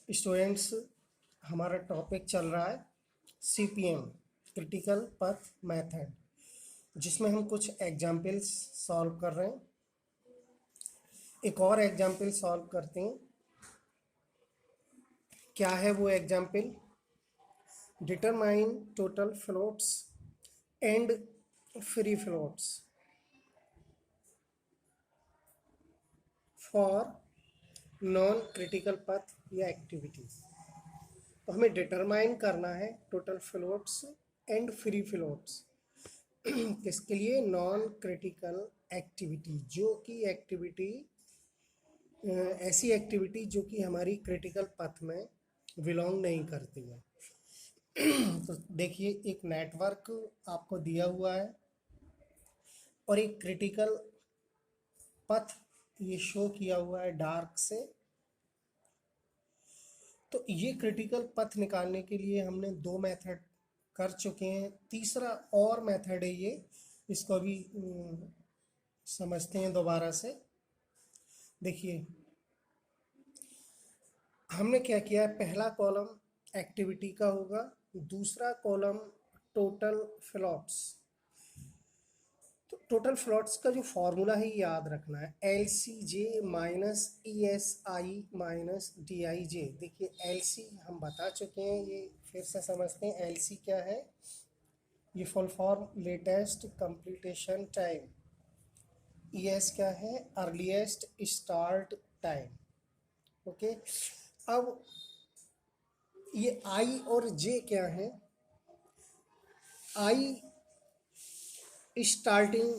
Students, हमारा topic चल रहा है CPM क्रिटिकल पथ मेथड, जिसमें हम कुछ एग्जाम्पल्स सॉल्व कर रहे हैं। एक और एग्जाम्पल सॉल्व करते हैं। क्या है वो example? Determine total floats and free floats for non critical पथ या एक्टिविटीज। तो हमें डिटरमाइन करना है total floats and free floats किसके लिए? नॉन क्रिटिकल एक्टिविटी, जो कि एक्टिविटी ऐसी एक्टिविटी जो कि हमारी क्रिटिकल पथ में बिलोंग नहीं करती है। तो देखिए, एक नेटवर्क आपको दिया हुआ है और एक क्रिटिकल पथ ये शो किया हुआ है डार्क से। तो ये क्रिटिकल पथ निकालने के लिए हमने दो मेथड कर चुके हैं, तीसरा और मेथड है ये, इसको अभी समझते हैं दोबारा से। देखिए, हमने क्या किया है, पहला कॉलम एक्टिविटी का होगा, दूसरा कॉलम टोटल फ्लॉट्स। तो टोटल फ्लॉट्स का जो फॉर्मूला है याद रखना है, LCJ minus ESI minus DIJ। देखिए, LC हम बता चुके हैं, ये फिर से समझते हैं। LC क्या है? ये full form latest completion time. ES क्या है? Earliest start time. ओके, अब ये I और J क्या है? I starting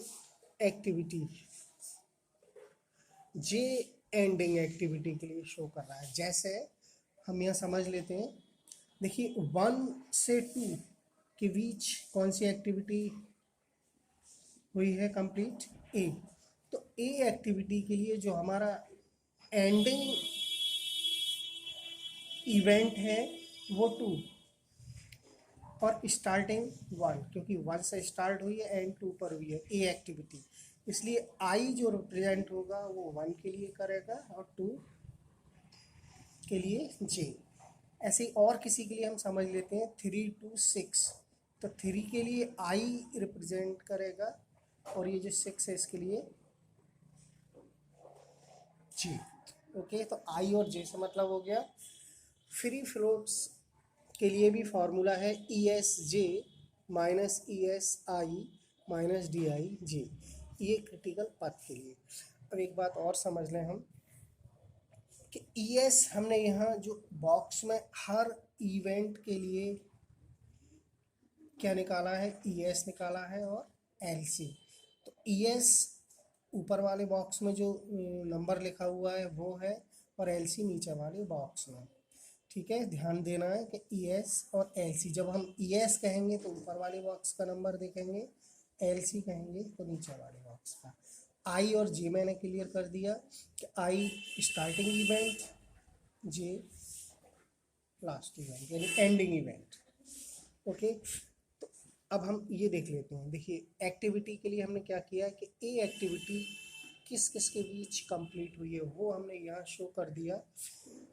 activity, J ending activity के लिए शो कर रहा है। जैसे हम यहाँ समझ लेते हैं, देखिए 1 से 2 के बीच कौन सी एक्टिविटी हुई है कंप्लीट? A। तो A एक्टिविटी के लिए जो हमारा एंडिंग इवेंट है वो 2 और स्टार्टिंग 1, क्योंकि 1 से स्टार्ट हुई है एंड 2 पर हुई है A एक्टिविटी। इसलिए I जो रिप्रेजेंट होगा वो 1 के लिए करेगा और 2 के लिए J। ऐसे ही और किसी के लिए हम समझ लेते हैं 3 to 6। तो 3 के लिए I रिप्रेजेंट करेगा और ये जो 6 है इसके लिए J। ओके, तो I और J से मतलब हो गया। फ्री फ्लोट्स के लिए भी फॉर्मूला है ESJ minus ESI minus DIJ, ये क्रिटिकल पथ के लिए। अब एक बात और समझ लें हम कि ES हमने यहाँ जो बॉक्स में हर इवेंट के लिए क्या निकाला है? ES निकाला है और LC। तो ES ऊपर वाले बॉक्स में जो नंबर लिखा हुआ है वो है, और LC नीचे वाले बॉक्स में। ठीक है, ध्यान देना है कि ES और LC, जब हम ES कहेंगे तो ऊपर वाले बॉक्स का नंबर देखेंगे, LC कहेंगे तो नीचे वाले बॉक्स का। I और J मैंने क्लियर कर दिया कि I starting event, J last event यानी एंडिंग इवेंट। ओके, तो अब हम ये देख लेते हैं। देखिए, एक्टिविटी के लिए हमने क्या किया कि A एक्टिविटी किस किस के बीच कंप्लीट हुई है वो हमने यहाँ शो कर दिया।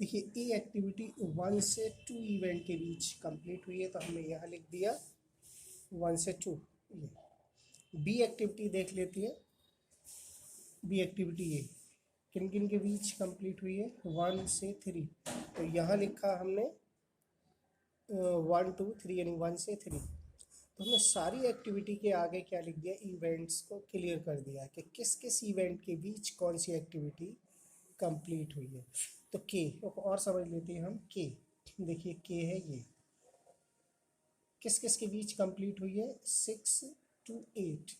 देखिए, A एक्टिविटी 1 से 2 इवेंट के बीच कंप्लीट हुई है, तो हमने यहाँ लिख दिया 1 से 2। ये B एक्टिविटी देख लेती है। B एक्टिविटी ये किन किन के बीच कंप्लीट हुई है? 1 से 3। तो यहाँ लिखा हमने 1 2 3 यानी 1 से 3। तो हमने सारी एक्टिविटी के आगे क्या लिख दिया? इवेंट्स को क्लियर कर दिया कि किस किस इवेंट के बीच कौन सी एक्टिविटी कंप्लीट हुई है। तो के और समझ लेते हैं हम। के देखिए, के है ये किस किस के बीच कंप्लीट हुई है? 6 to 8।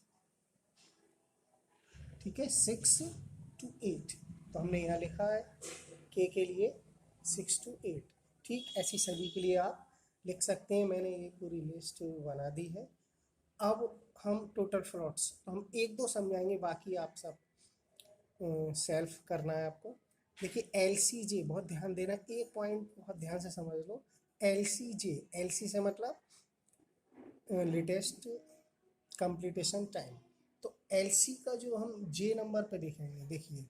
ठीक है, 6 to 8। तो हमने यहाँ लिखा है के लिए 6 to 8। ठीक, ऐसी सभी के लिए आप लिख सकते हैं। मैंने ये पूरी लिस्ट बना दी है। अब हम टोटल फ्लॉट्स हम एक दो समझाएंगे, बाकी आप सब सेल्फ करना है आपको। देखिए, LCJ बहुत ध्यान देना, एक पॉइंट बहुत ध्यान से समझ लो। LCJ, LC से मतलब लेटेस्ट कंप्लीटेशन टाइम। तो LC का जो हम J नंबर पे देखेंगे, देखिए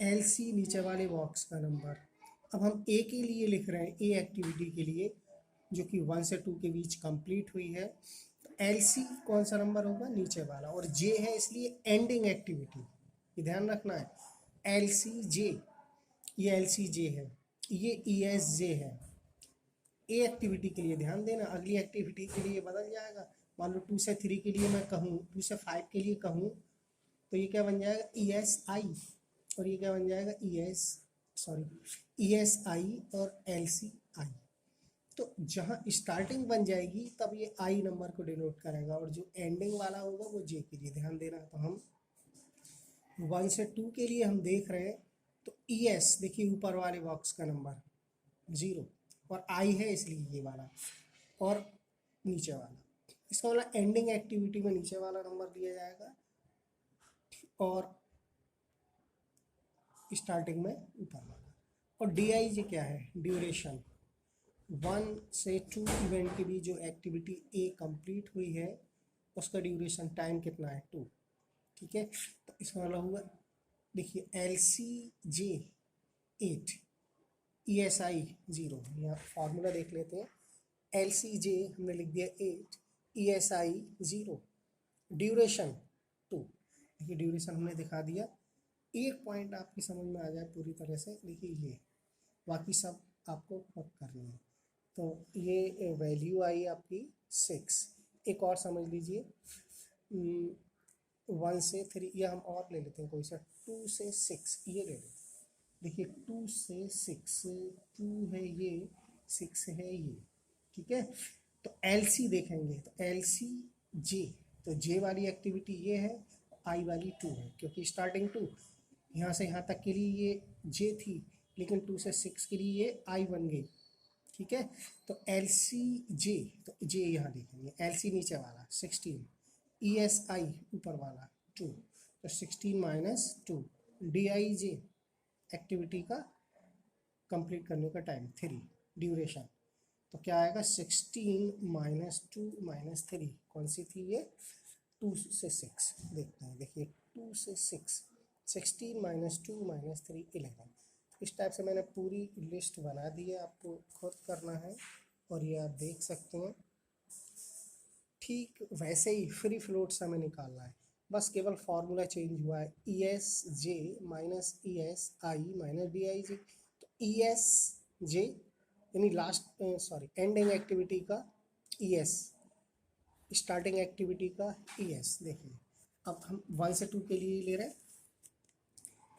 LC नीचे वाले बॉक्स का नंबर, अब हम ए के लिए लिख रहे हैं, ए एक्टिविटी के लिए जो कि 1 से 2 के बीच कंप्लीट हुई है। तो एल सी कौन सा नंबर होगा, नीचे वाला, और जे है इसलिए एंडिंग एक्टिविटी, ये ध्यान रखना है। एल सी जे, ये एल सी जे है, ये ई एस जे है। ए एक्टिविटी के लिए ध्यान देना, अगली एक्टिविटी के लिए बदल जाएगा। मान लो 2 से 3 के लिए मैं कहूँ, 2 से 5 के लिए कहूँ, तो ये क्या बन जाएगा, ई एस आई, और ये क्या बन जाएगा, ई एस आई और एल सी आई। तो जहाँ स्टार्टिंग बन जाएगी तब ये आई नंबर को डिनोट करेगा, और जो एंडिंग वाला होगा वो जे के लिए ध्यान देना। तो हम 1 से 2 के लिए हम देख रहे हैं, तो ई एस देखिए ऊपर वाले बॉक्स का नंबर 0, और आई है इसलिए ये वाला, और नीचे वाला, इसका मतलब एंडिंग एक्टिविटी में नीचे वाला नंबर दिया जाएगा और स्टार्टिंग में ऊपर वाला। और डी आई जे क्या है, ड्यूरेशन। 1 से 2 इवेंट के बीच जो एक्टिविटी ए कंप्लीट हुई है उसका ड्यूरेशन टाइम कितना है, 2। ठीक है, तो इसका मतलब हुआ, देखिए एल सी जे 8, ई एस आई 0। यहाँ फार्मूला देख लेते हैं, एल सी जे हमने लिख दिया 8, ई एस आई 0, ड्यूरेशन 2। देखिए ड्यूरेशन हमने दिखा दिया। एक पॉइंट आपकी समझ में आ जाए पूरी तरह से, देखिए ये, बाकी सब आपको खुद करनी है। तो ये वैल्यू आई आपकी 6। एक और समझ लीजिए, 1 से 3, या हम और ले लेते हैं कोई सा, 2 से 6 ये ले लेते हैं। देखिए 2 से 6, 2 है ये, 6 है ये। ठीक है, तो एल सी देखेंगे, तो एल सी जे, तो जे वाली एक्टिविटी ये है, आई वाली 2 है, क्योंकि स्टार्टिंग 2, यहाँ से यहाँ तक के लिए ये जे थी, लेकिन 2 से 6 के लिए ये आई बन गई। ठीक है, तो एल सी जे, तो जे यहाँ देखेंगे, एल सी नीचे वाला 16, ई एस आई ऊपर वाला 2, तो 16 minus 2, D I J activity का कंप्लीट करने का टाइम 3, ड्यूरेशन। तो क्या आएगा, 16 माइनस 2 माइनस 3, कौन सी थी ये, 2 से 6 देखते हैं। देखिए 2 से 6, 16 माइनस 2 माइनस 3 11। इस टाइप से मैंने पूरी लिस्ट बना दी है, आपको खुद करना है, और ये आप देख सकते हैं। ठीक वैसे ही फ्री फ्लोट्स हमें निकालना है, बस केवल फार्मूला चेंज हुआ है, E S J minus E S I minus D I J. तो ई एस जे यानी लास्ट एंडिंग एक्टिविटी का ई एस, स्टार्टिंग एक्टिविटी का ई एस। देखिए अब हम 1 से 2 के लिए ले रहे हैं,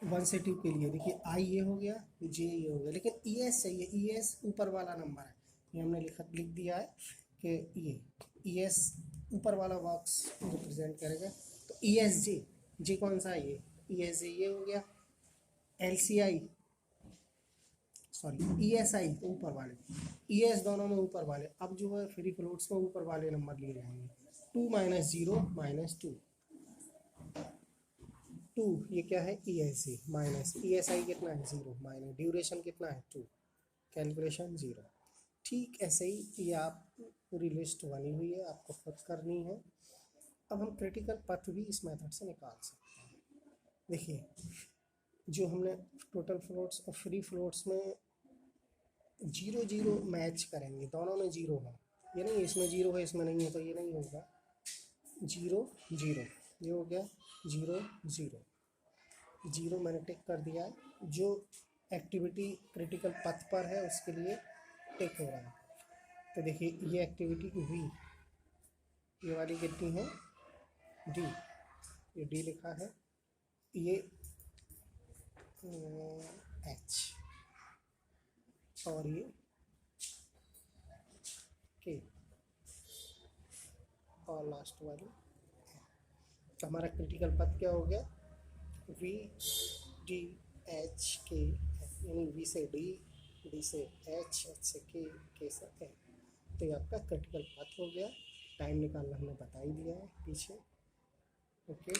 1 से 2 के लिए देखिए आई ये हो गया, जे ये हो गया, लेकिन ई एस चाहिए, ई एस ऊपर वाला नंबर है, ये हमने लिख दिया है कि ये ई एस ऊपर वाला बॉक्स रिप्रेजेंट करेगा। तो ई एस जे, जे कौन सा है, ये ई एस जे ये हो गया, एल सी आई ई एस आई ऊपर वाले, ई एस दोनों में ऊपर वाले। अब जो है फ्री फ्लोट्स में ऊपर वाले नंबर लिए जाएंगे, 2 माइनस 0 माइनस 2, 2 ये क्या है, E S G minus E S आई कितना है 0, माइनस ड्यूरेशन कितना है 2, कैलकुलेशन 0। ठीक ऐसे ही ये आप पूरी लिस्ट बनी हुई है, आपको खुद करनी है। अब हम क्रिटिकल पथ भी इस मेथड से निकाल सकते हैं। देखिए जो हमने टोटल फ्लोट्स और फ्री फ्लोट्स में 0 0 मैच करेंगे, दोनों में 0 है, ये नहीं इसमें 0 है इसमें नहीं है, तो ये नहीं होगा, 0 0 ये हो गया, 0 0 0 मैंने टिक कर दिया है। जो एक्टिविटी क्रिटिकल पथ पर है उसके लिए टिक हो रहा है। तो देखिए ये एक्टिविटी वी, ये वाली कितनी है, डी, ये डी लिखा है, ये एच, और ये के, और लास्ट वाली। तो हमारा क्रिटिकल पथ क्या हो गया, वी डी एच के, यानी वी से डी, डी से एच, एच से के से ए। तो ये आपका क्रिटिकल पथ हो गया। टाइम निकालना हमने बता ही दिया है पीछे। ओके।